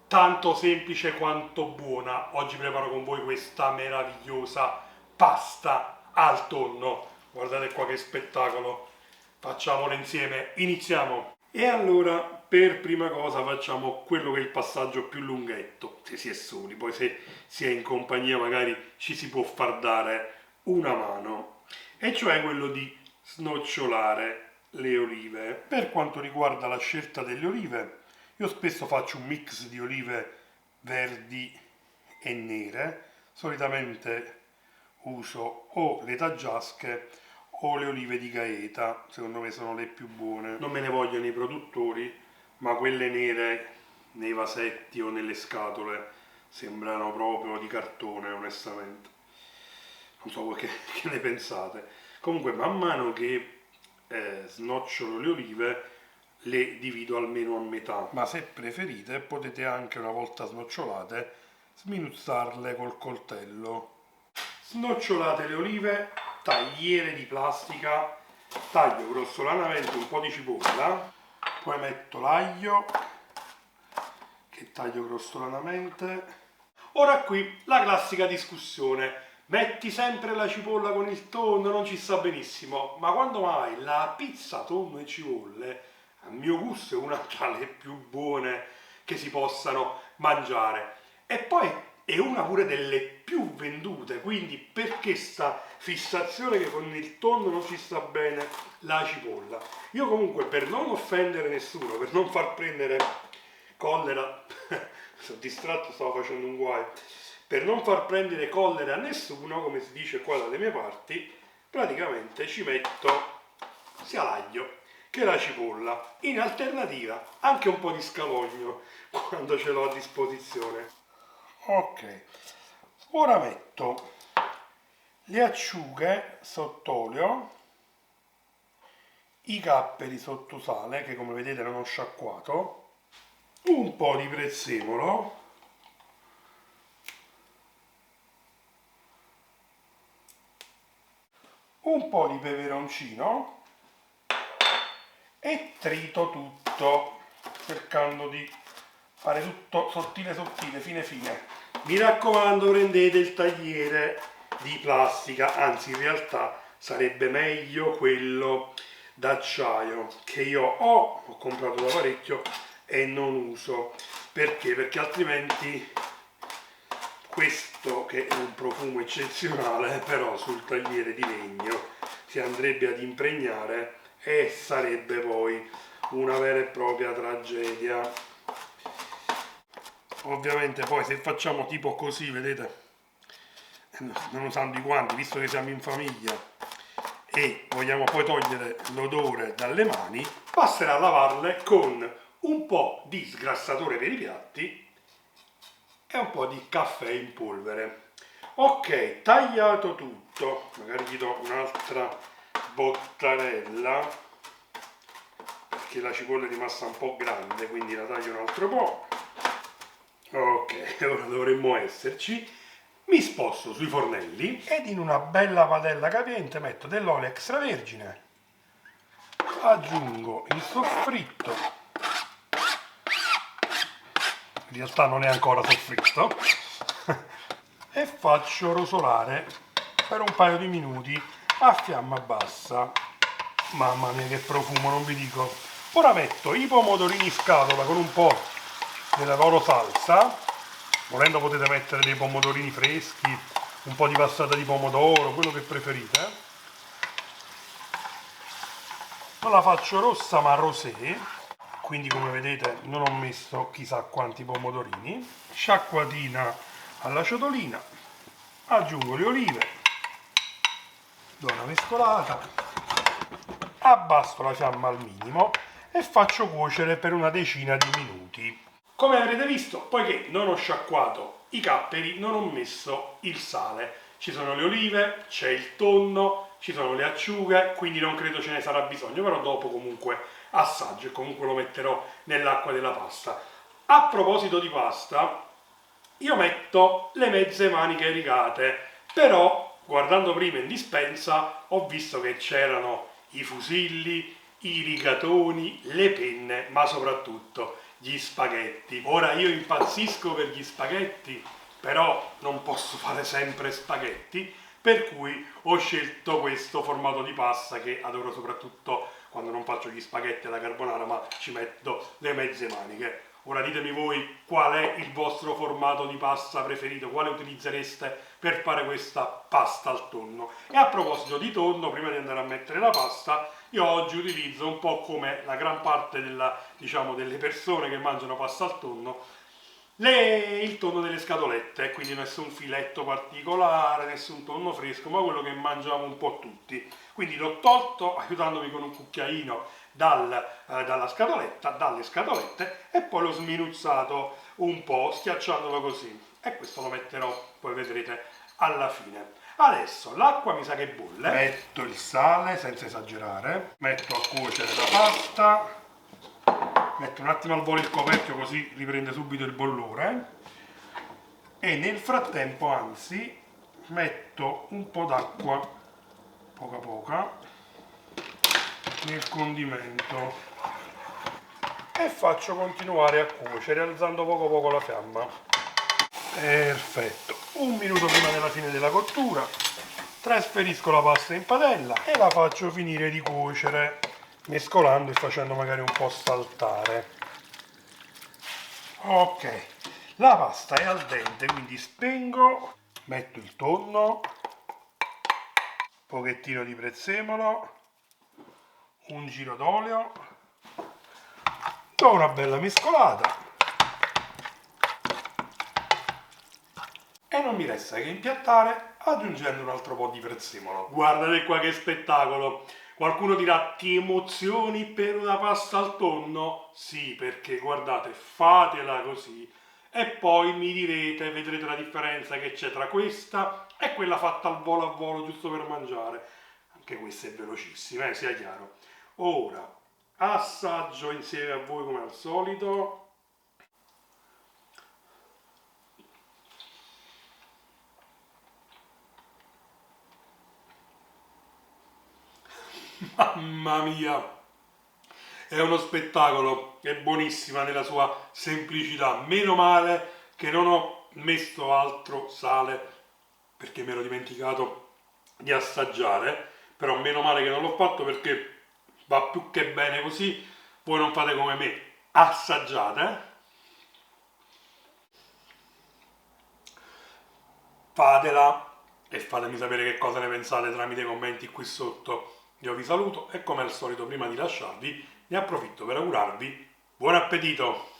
tanto semplice quanto buona. Oggi preparo con voi questa meravigliosa pasta al tonno. Guardate qua che spettacolo. Facciamolo insieme, iniziamo. E allora, per prima cosa facciamo quello che è il passaggio più lunghetto, se si è soli, poi se si è in compagnia magari ci si può far dare una mano, e cioè quello di snocciolare le olive. Per quanto riguarda la scelta delle olive, io spesso faccio un mix di olive verdi e nere, solitamente uso o le taggiasche o le olive di Gaeta, secondo me sono le più buone. Non me ne vogliono i produttori, ma quelle nere nei vasetti o nelle scatole sembrano proprio di cartone, onestamente. Non so voi che ne pensate. Comunque, man mano che snocciolo le olive, le divido almeno a metà. Ma se preferite, potete anche, una volta snocciolate, sminuzzarle col coltello. Snocciolate le olive, tagliere di plastica, taglio grossolanamente un po' di cipolla, poi metto l'aglio che taglio grossolanamente. Ora qui la classica discussione: metti sempre la cipolla con il tonno, non ci sta benissimo, ma quando mai la pizza tonno e cipolle, a mio gusto, è una tra le più buone che si possano mangiare, e poi è una pure delle più vendute, quindi perché sta fissazione che con il tonno non ci sta bene la cipolla? Io comunque, per non offendere nessuno, per non far prendere collera, sono distratto, stavo facendo un guaio, per non far prendere collera a nessuno, come si dice qua dalle mie parti, praticamente ci metto sia l'aglio che la cipolla, in alternativa anche un po' di scalogno quando ce l'ho a disposizione. Ok, ora metto le acciughe sott'olio, i capperi sotto sale che come vedete non ho sciacquato, un po' di prezzemolo, un po' di peperoncino e trito tutto, cercando di fare tutto sottile sottile, fine fine. Mi raccomando, prendete il tagliere di plastica, anzi in realtà sarebbe meglio quello d'acciaio, che io ho comprato da parecchio e non uso. Perché? Perché altrimenti questo, che è un profumo eccezionale, però sul tagliere di legno si andrebbe ad impregnare e sarebbe poi una vera e propria tragedia. Ovviamente poi se facciamo tipo così, vedete, non usando i guanti, visto che siamo in famiglia e vogliamo poi togliere l'odore dalle mani, basterà lavarle con un po' di sgrassatore per i piatti e un po' di caffè in polvere. Ok, tagliato tutto, magari gli do un'altra bottarella perché la cipolla è rimasta un po' grande, quindi la taglio un altro po'. Ok, ora dovremmo esserci. Mi sposto sui fornelli ed in una bella padella capiente metto dell'olio extravergine, aggiungo il soffritto, in realtà non è ancora soffritto, e faccio rosolare per un paio di minuti a fiamma bassa. Mamma mia che profumo, non vi dico. Ora metto i pomodorini in scatola con un po' della loro salsa, volendo potete mettere dei pomodorini freschi, un po' di passata di pomodoro, quello che preferite. Non la faccio rossa ma rosé, quindi come vedete non ho messo chissà quanti pomodorini. Sciacquatina alla ciotolina, aggiungo le olive, do una mescolata, abbasso la fiamma al minimo e faccio cuocere per una decina di minuti. Come avrete visto, poiché non ho sciacquato i capperi, non ho messo il sale. Ci sono le olive, c'è il tonno, ci sono le acciughe, quindi non credo ce ne sarà bisogno, però dopo comunque assaggio e comunque lo metterò nell'acqua della pasta. A proposito di pasta, io metto le mezze maniche rigate, però guardando prima in dispensa ho visto che c'erano i fusilli, i rigatoni, le penne, ma soprattutto gli spaghetti. Ora io impazzisco per gli spaghetti, però non posso fare sempre spaghetti, per cui ho scelto questo formato di pasta che adoro soprattutto quando non faccio gli spaghetti alla carbonara, ma ci metto le mezze maniche. Ora ditemi voi qual è il vostro formato di pasta preferito, quale utilizzereste per fare questa pasta al tonno. E a proposito di tonno, prima di andare a mettere la pasta, io oggi utilizzo un po' come la gran parte delle persone che mangiano pasta al tonno, il tonno delle scatolette, quindi nessun filetto particolare, nessun tonno fresco, ma quello che mangiamo un po' tutti. Quindi l'ho tolto aiutandomi con un cucchiaino dalle scatolette e poi l'ho sminuzzato un po', schiacciandolo così. E questo lo metterò, poi vedrete, alla fine. Adesso l'acqua mi sa che bolle. Metto il sale senza esagerare, metto a cuocere la pasta. Metto un attimo al volo il coperchio così riprende subito il bollore e nel frattempo anzi metto un po' d'acqua, poca poca, nel condimento e faccio continuare a cuocere alzando poco poco la fiamma. Perfetto, un minuto prima della fine della cottura trasferisco la pasta in padella e la faccio finire di cuocere, mescolando e facendo magari un po' saltare. Ok, la pasta è al dente, quindi spengo, metto il tonno, un pochettino di prezzemolo, un giro d'olio, do una bella mescolata e non mi resta che impiattare aggiungendo un altro po' di prezzemolo. Guardate qua che spettacolo! Qualcuno dirà, ti emozioni per una pasta al tonno? Sì, perché guardate, fatela così e poi mi direte, vedrete la differenza che c'è tra questa e quella fatta al volo giusto per mangiare. Anche questa è velocissima, sia chiaro. Ora, assaggio insieme a voi come al solito. Mamma mia! È uno spettacolo, è buonissima nella sua semplicità. Meno male che non ho messo altro sale perché mi ero dimenticato di assaggiare, però meno male che non l'ho fatto perché va più che bene così. Voi non fate come me, assaggiate, fatela e fatemi sapere che cosa ne pensate tramite i commenti qui sotto. Io vi saluto e come al solito prima di lasciarvi ne approfitto per augurarvi buon appetito!